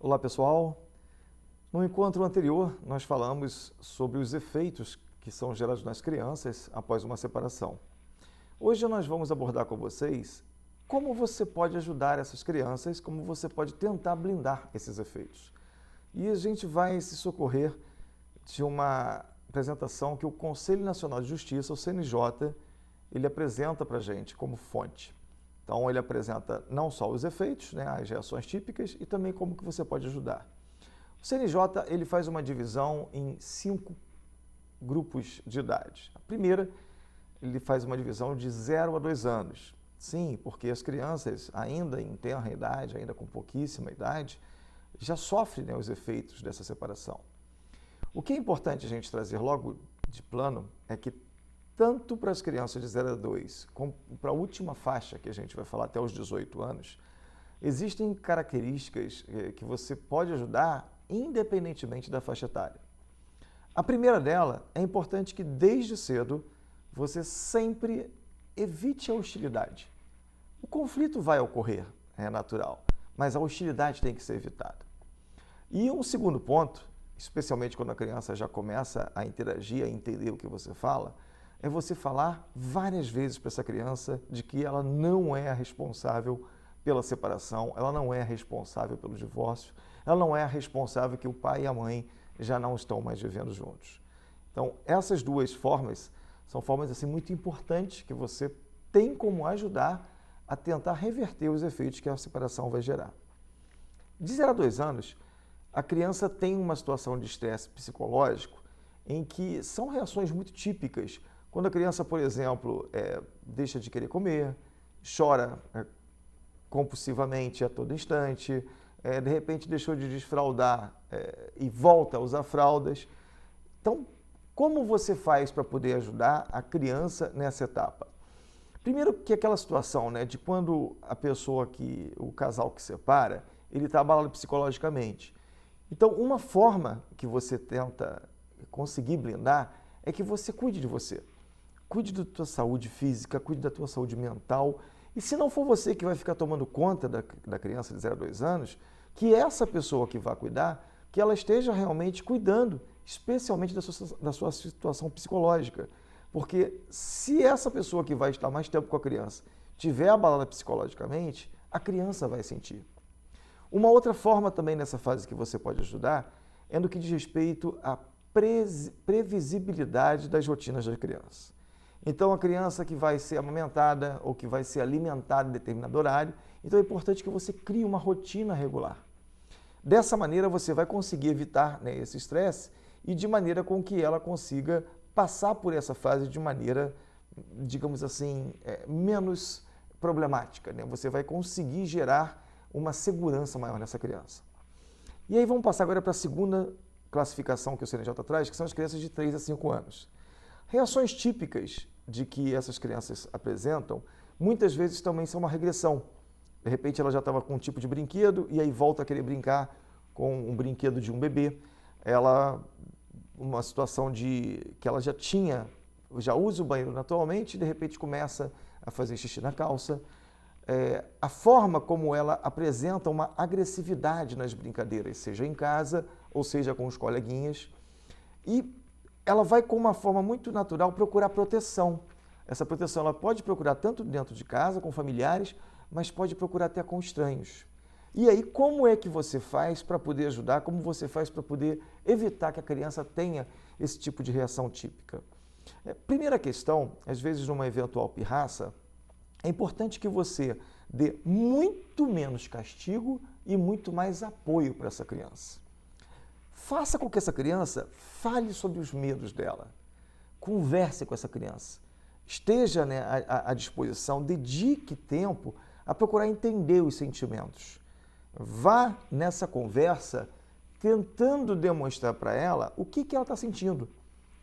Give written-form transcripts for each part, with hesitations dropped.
Olá pessoal, no encontro anterior nós falamos sobre os efeitos que são gerados nas crianças após uma separação. Hoje nós vamos abordar com vocês como você pode ajudar essas crianças, como você pode tentar blindar esses efeitos. E a gente vai se socorrer de uma apresentação que o Conselho Nacional de Justiça, o CNJ, ele apresenta para a gente como fonte. Então ele apresenta não só os efeitos, as reações típicas e também como que você pode ajudar. O CNJ ele faz uma divisão em 5 grupos de idade. A primeira, ele faz uma divisão de 0 a 2 anos. Sim, porque as crianças ainda em tenra idade, ainda com pouquíssima idade, já sofrem os efeitos dessa separação. O que é importante a gente trazer logo de plano é que tanto para as crianças de 0 a 2, como para a última faixa que a gente vai falar até os 18 anos, existem características que você pode ajudar independentemente da faixa etária. A primeira dela é importante que desde cedo você sempre evite a hostilidade. O conflito vai ocorrer, é natural, mas a hostilidade tem que ser evitada. E um segundo ponto, especialmente quando a criança já começa a interagir, a entender o que você fala, é você falar várias vezes para essa criança de que ela não é a responsável pela separação, ela não é a responsável pelo divórcio, ela não é a responsável que o pai e a mãe já não estão mais vivendo juntos. Então, essas duas formas são formas assim, muito importantes que você tem como ajudar a tentar reverter os efeitos que a separação vai gerar. De 0 a 2 anos, a criança tem uma situação de estresse psicológico em que são reações muito típicas. Quando a criança, por exemplo, deixa de querer comer, chora compulsivamente a todo instante, de repente deixou de desfraldar e volta a usar fraldas. Então, como você faz para poder ajudar a criança nessa etapa? Primeiro que aquela situação de quando a pessoa, o casal que separa, ele está abalado psicologicamente. Então, uma forma que você tenta conseguir blindar é que você cuide de você. Cuide da tua saúde física, cuide da tua saúde mental. E se não for você que vai ficar tomando conta da criança de 0 a 2 anos, que essa pessoa que vai cuidar, que ela esteja realmente cuidando, especialmente da sua situação psicológica. Porque se essa pessoa que vai estar mais tempo com a criança tiver abalada psicologicamente, a criança vai sentir. Uma outra forma também nessa fase que você pode ajudar é no que diz respeito à previsibilidade das rotinas da criança. Então, a criança que vai ser amamentada ou que vai ser alimentada em determinado horário, então é importante que você crie uma rotina regular. Dessa maneira, você vai conseguir evitar esse estresse e de maneira com que ela consiga passar por essa fase de maneira, digamos assim, menos problemática. Você vai conseguir gerar uma segurança maior nessa criança. E aí vamos passar agora para a segunda classificação que o CNJ traz, que são as crianças de 3 a 5 anos. Reações típicas de que essas crianças apresentam, muitas vezes também são uma regressão. De repente ela já estava com um tipo de brinquedo e aí volta a querer brincar com um brinquedo de um bebê. Uma situação de que ela já usa o banheiro naturalmente e de repente começa a fazer xixi na calça. A forma como ela apresenta uma agressividade nas brincadeiras, seja em casa ou seja com os coleguinhas. E ela vai, com uma forma muito natural, procurar proteção. Essa proteção ela pode procurar tanto dentro de casa, com familiares, mas pode procurar até com estranhos. E aí, como é que você faz para poder ajudar? Como você faz para poder evitar que a criança tenha esse tipo de reação típica? Primeira questão, às vezes numa eventual pirraça, é importante que você dê muito menos castigo e muito mais apoio para essa criança. Faça com que essa criança fale sobre os medos dela. Converse com essa criança. Esteja à disposição, dedique tempo a procurar entender os sentimentos. Vá nessa conversa tentando demonstrar para ela o que ela está sentindo.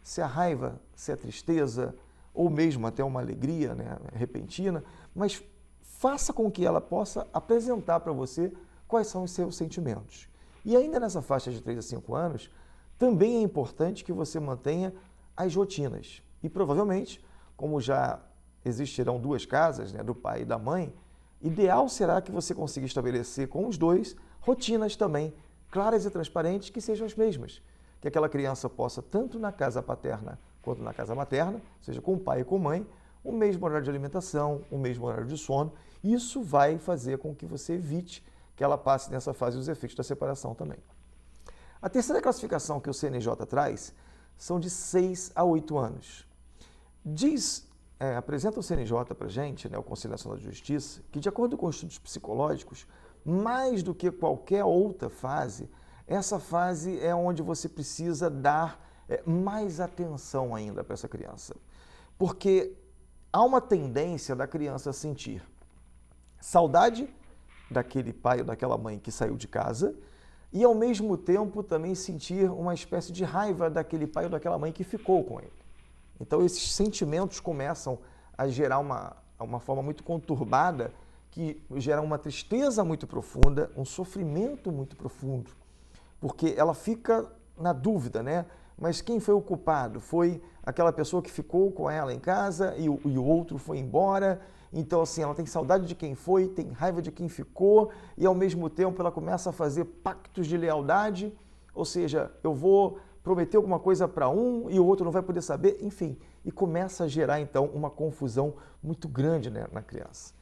Se é raiva, se é tristeza, ou mesmo até uma alegria repentina, mas faça com que ela possa apresentar para você quais são os seus sentimentos. E ainda nessa faixa de 3 a 5 anos, também é importante que você mantenha as rotinas. E provavelmente, como já existirão 2 casas, do pai e da mãe, ideal será que você consiga estabelecer com os 2 rotinas também claras e transparentes que sejam as mesmas. Que aquela criança possa, tanto na casa paterna quanto na casa materna, seja com o pai e com a mãe, o mesmo horário de alimentação, o mesmo horário de sono. Isso vai fazer com que você evite que ela passe nessa fase os efeitos da separação também. A terceira classificação que o CNJ traz são de 6 a 8 anos. Apresenta o CNJ para a gente, o Conselho Nacional de Justiça, que de acordo com estudos psicológicos, mais do que qualquer outra fase, essa fase é onde você precisa dar mais atenção ainda para essa criança. Porque há uma tendência da criança a sentir saudade daquele pai ou daquela mãe que saiu de casa e, ao mesmo tempo, também sentir uma espécie de raiva daquele pai ou daquela mãe que ficou com ele. Então, esses sentimentos começam a gerar uma forma muito conturbada, que gera uma tristeza muito profunda, um sofrimento muito profundo, porque ela fica na dúvida, Mas quem foi o culpado? Foi aquela pessoa que ficou com ela em casa e o outro foi embora. Então, assim, ela tem saudade de quem foi, tem raiva de quem ficou e, ao mesmo tempo, ela começa a fazer pactos de lealdade, ou seja, eu vou prometer alguma coisa para um e o outro não vai poder saber, enfim, e começa a gerar, então, uma confusão muito grande, na criança.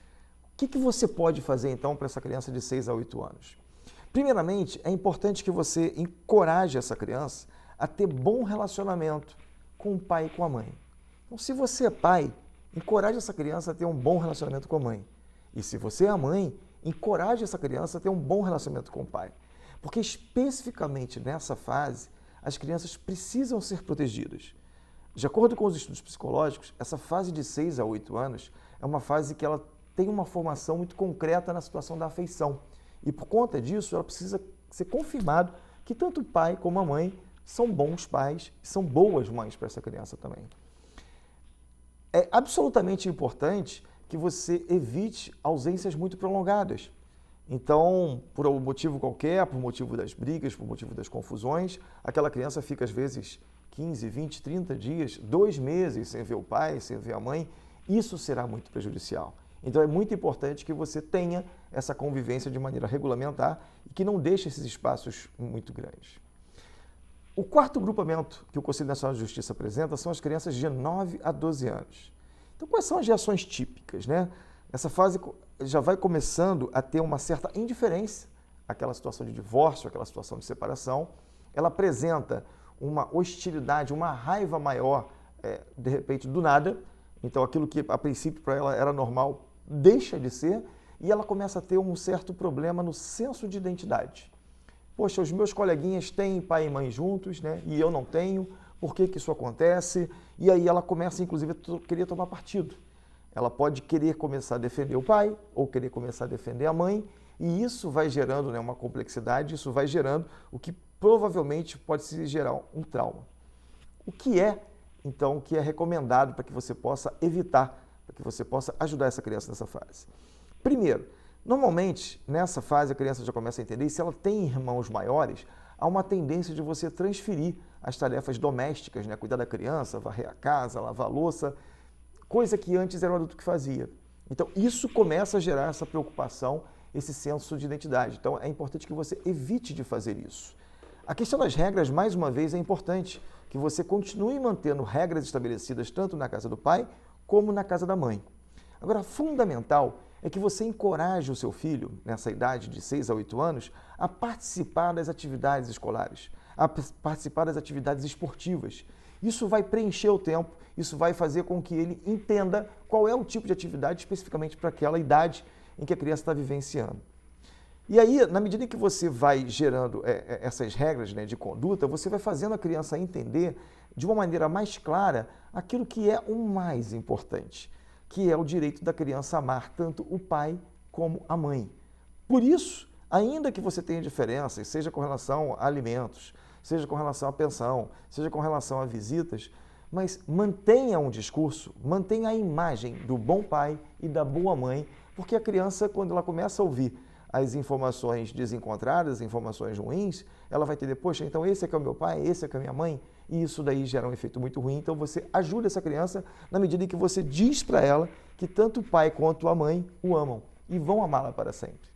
O que você pode fazer, então, para essa criança de 6 a 8 anos? Primeiramente, é importante que você encoraje essa criança a ter bom relacionamento com o pai e com a mãe. Então, se você é pai, encoraje essa criança a ter um bom relacionamento com a mãe. E se você é a mãe, encoraje essa criança a ter um bom relacionamento com o pai. Porque especificamente nessa fase, as crianças precisam ser protegidas. De acordo com os estudos psicológicos, essa fase de 6 a 8 anos é uma fase que ela tem uma formação muito concreta na situação da afeição. E por conta disso, ela precisa ser confirmado que tanto o pai como a mãe são bons pais e são boas mães para essa criança também. É absolutamente importante que você evite ausências muito prolongadas. Então, por um motivo qualquer, por motivo das brigas, por motivo das confusões, aquela criança fica às vezes 15, 20, 30 dias, 2 meses sem ver o pai, sem ver a mãe. Isso será muito prejudicial. Então, é muito importante que você tenha essa convivência de maneira regulamentar e que não deixe esses espaços muito grandes. O quarto grupamento que o Conselho Nacional de Justiça apresenta são as crianças de 9 a 12 anos. Então, quais são as reações típicas, Essa fase já vai começando a ter uma certa indiferença, aquela situação de divórcio, aquela situação de separação. Ela apresenta uma hostilidade, uma raiva maior, de repente, do nada. Então, aquilo que a princípio para ela era normal deixa de ser e ela começa a ter um certo problema no senso de identidade. Poxa, os meus coleguinhas têm pai e mãe juntos, E eu não tenho. Por que isso acontece? E aí ela começa, inclusive, a querer tomar partido. Ela pode querer começar a defender o pai ou querer começar a defender a mãe, e isso vai gerando uma complexidade, isso vai gerando o que provavelmente pode se gerar um trauma. O que é, então, que é recomendado para que você possa evitar, para que você possa ajudar essa criança nessa fase? Primeiro, normalmente, nessa fase, a criança já começa a entender, e se ela tem irmãos maiores, há uma tendência de você transferir as tarefas domésticas, cuidar da criança, varrer a casa, lavar a louça, coisa que antes era o adulto que fazia. Então, isso começa a gerar essa preocupação, esse senso de identidade. Então, é importante que você evite de fazer isso. A questão das regras, mais uma vez, é importante que você continue mantendo regras estabelecidas tanto na casa do pai como na casa da mãe. Agora, fundamental é que você encoraje o seu filho, nessa idade de 6 a 8 anos, a participar das atividades escolares, a participar das atividades esportivas. Isso vai preencher o tempo, isso vai fazer com que ele entenda qual é o tipo de atividade especificamente para aquela idade em que a criança está vivenciando. E aí, na medida em que você vai gerando essas regras de conduta, você vai fazendo a criança entender de uma maneira mais clara aquilo que é o mais importante, que é o direito da criança amar tanto o pai como a mãe. Por isso, ainda que você tenha diferenças, seja com relação a alimentos, seja com relação à pensão, seja com relação a visitas, mas mantenha um discurso, mantenha a imagem do bom pai e da boa mãe, porque a criança, quando ela começa a ouvir as informações desencontradas, as informações ruins, ela vai entender, poxa, então esse é que é o meu pai, esse é que é a minha mãe, e isso daí gera um efeito muito ruim. Então você ajuda essa criança na medida em que você diz para ela que tanto o pai quanto a mãe o amam e vão amá-la para sempre.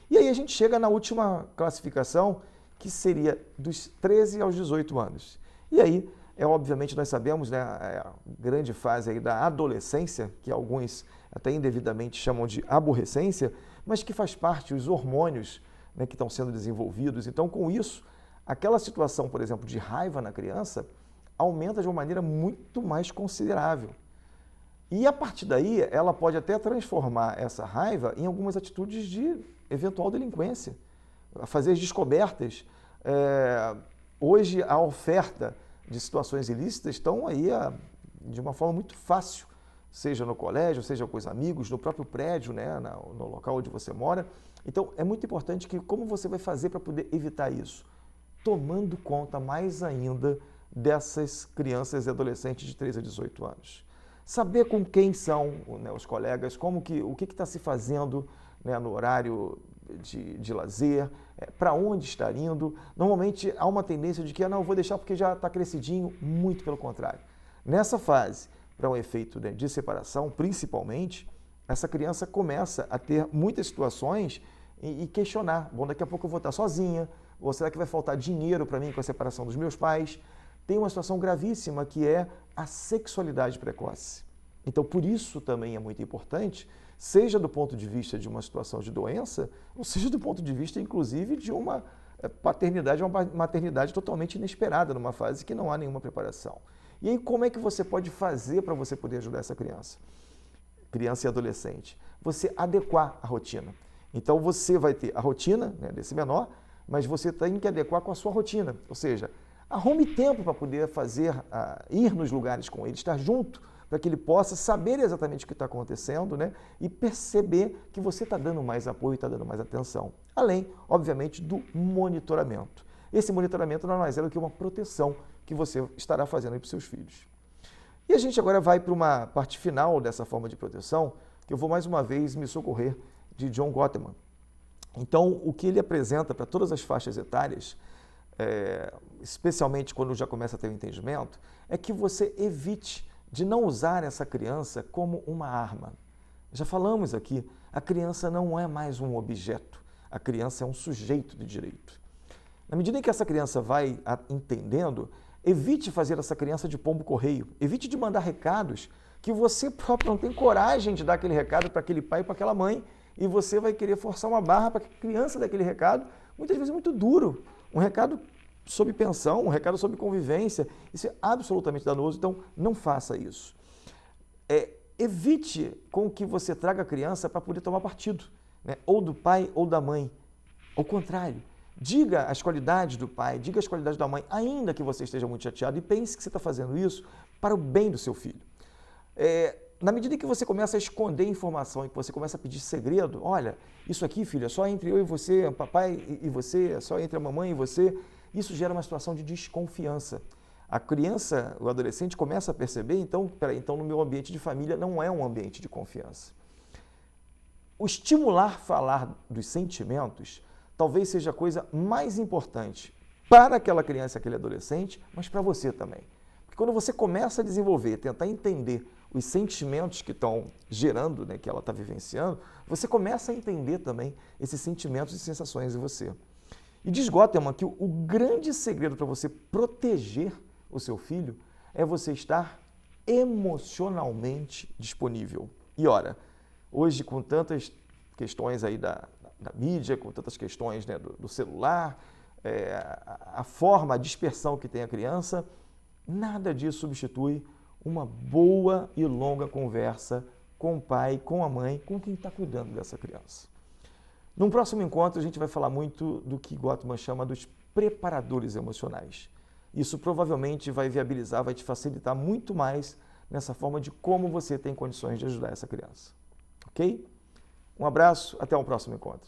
E aí a gente chega na última classificação, que seria dos 13 aos 18 anos. E aí, obviamente, nós sabemos, né, a grande fase aí da adolescência, que alguns até indevidamente chamam de aborrecência, mas que faz parte os hormônios, né, que estão sendo desenvolvidos. Então, com isso, aquela situação, por exemplo, de raiva na criança, aumenta de uma maneira muito mais considerável. E a partir daí, ela pode até transformar essa raiva em algumas atitudes de eventual delinquência, fazer as descobertas. Hoje, a oferta de situações ilícitas estão aí de uma forma muito fácil, seja no colégio, seja com os amigos, no próprio prédio, né, no local onde você mora. Então, é muito importante que como você vai fazer para poder evitar isso? Tomando conta mais ainda dessas crianças e adolescentes de 13 a 18 anos. Saber com quem são, né, os colegas, o que está se fazendo, né, no horário de lazer, para onde estar indo. Normalmente há uma tendência de que não, eu vou deixar porque já está crescidinho, muito pelo contrário. Nessa fase, para um efeito, né, de separação, principalmente, essa criança começa a ter muitas situações e questionar, bom, daqui a pouco eu vou estar sozinha, ou será que vai faltar dinheiro para mim com a separação dos meus pais? Tem uma situação gravíssima que é a sexualidade precoce. Então, por isso também é muito importante, seja do ponto de vista de uma situação de doença, ou seja do ponto de vista, inclusive, de uma paternidade, uma maternidade totalmente inesperada, numa fase que não há nenhuma preparação. E aí, como é que você pode fazer para você poder ajudar essa criança e adolescente? Você adequar a rotina. Então, você vai ter a rotina, né, desse menor, mas você tem que adequar com a sua rotina, ou seja, arrume tempo para poder ir nos lugares com ele, estar junto, para que ele possa saber exatamente o que está acontecendo, né? E perceber que você está dando mais apoio, está dando mais atenção. Além, obviamente, do monitoramento. Esse monitoramento não é mais do que uma proteção que você estará fazendo para os seus filhos. E a gente agora vai para uma parte final dessa forma de proteção, que eu vou mais uma vez me socorrer de John Gottman. Então, o que ele apresenta para todas as faixas etárias, especialmente quando já começa a ter o entendimento, é que você evite de não usar essa criança como uma arma. Já falamos aqui, a criança não é mais um objeto, a criança é um sujeito de direito. Na medida em que essa criança vai entendendo, evite fazer essa criança de pombo-correio, evite de mandar recados que você próprio não tem coragem de dar aquele recado para aquele pai e para aquela mãe, e você vai querer forçar uma barra para que a criança dê aquele recado, muitas vezes muito duro, um recado sobre pensão, um recado sobre convivência. Isso é absolutamente danoso, então não faça isso. Evite com que você traga a criança para poder tomar partido, né? Ou do pai ou da mãe. Ao contrário, diga as qualidades do pai, diga as qualidades da mãe, ainda que você esteja muito chateado, e pense que você está fazendo isso para o bem do seu filho. Na medida em que você começa a esconder informação e que você começa a pedir segredo, olha, isso aqui, filho, é só entre eu e você, papai e você, é só entre a mamãe e você, isso gera uma situação de desconfiança. A criança, o adolescente começa a perceber, então no meu ambiente de família não é um ambiente de confiança. O estimular falar dos sentimentos talvez seja a coisa mais importante para aquela criança, aquele adolescente, mas para você também. Porque quando você começa a desenvolver, tentar entender os sentimentos que estão gerando, né, que ela está vivenciando, você começa a entender também esses sentimentos e sensações em você. E diz Gottman que o grande segredo para você proteger o seu filho é você estar emocionalmente disponível. E ora, hoje com tantas questões aí da mídia, com tantas questões, né, do celular, a forma, a dispersão que tem a criança, nada disso substitui uma boa e longa conversa com o pai, com a mãe, com quem está cuidando dessa criança. Num próximo encontro, a gente vai falar muito do que Gottman chama dos preparadores emocionais. Isso provavelmente vai viabilizar, vai te facilitar muito mais nessa forma de como você tem condições de ajudar essa criança. Ok? Um abraço, até o próximo encontro.